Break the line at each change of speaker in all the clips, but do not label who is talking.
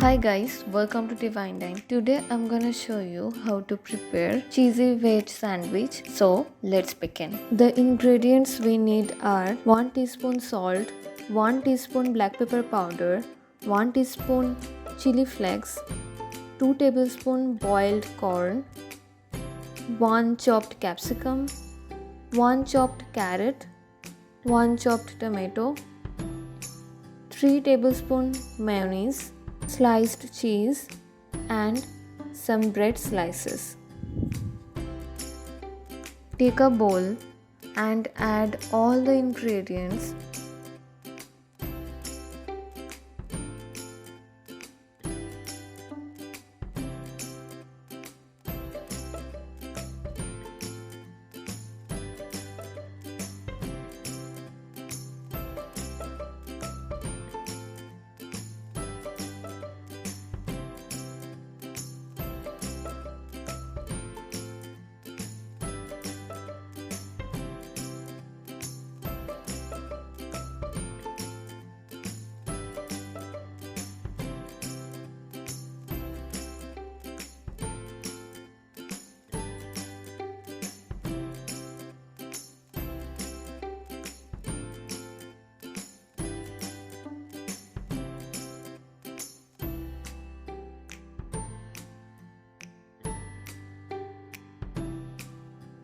Hi guys, welcome to Divinedine. Today I'm gonna show you how to prepare cheesy veg sandwich. So let's begin. The ingredients we need are 1 teaspoon salt, 1 teaspoon black pepper powder, 1 teaspoon chili flakes, 2 tablespoons boiled corn, 1 chopped capsicum, 1 chopped carrot, 1 chopped tomato, 3 tablespoons mayonnaise, sliced cheese and some bread slices. Take a bowl and add all the ingredients.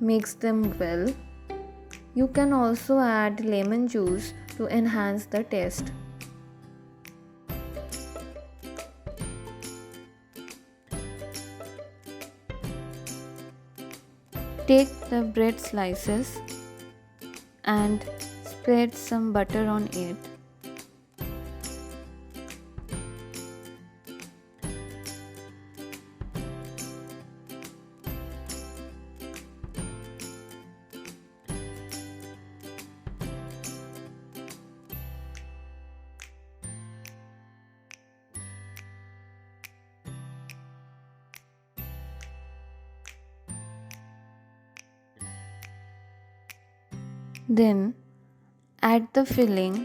Mix them well. You can also add lemon juice to enhance the taste. Take the bread slices and spread some butter on it. Then add the filling.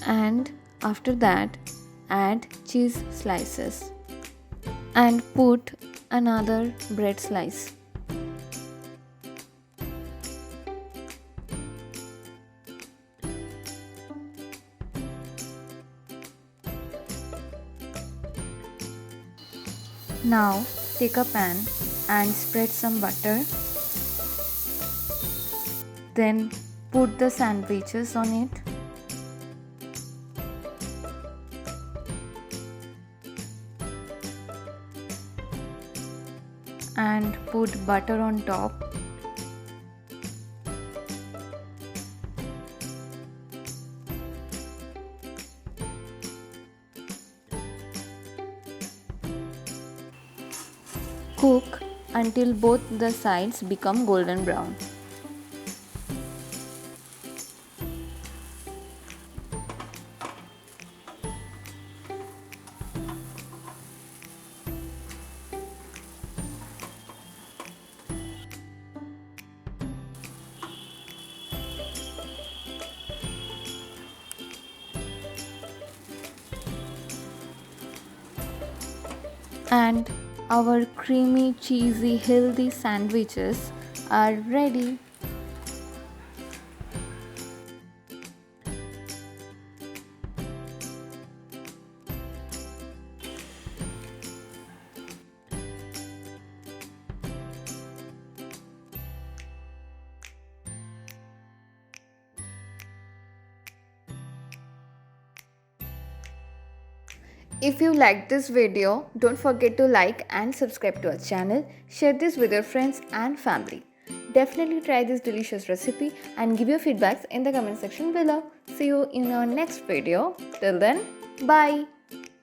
And after that add cheese slices and put another bread slice. Now take a pan and spread some butter. Then put the sandwiches on it. And put butter on top. Cook until both the sides become golden brown. And our creamy, cheesy, healthy sandwiches are ready. If you liked this video, don't forget to like and subscribe to our channel. Share this with your friends and family. Definitely try this delicious recipe and give your feedbacks in the comment section below. See you in our next video. Till then, bye.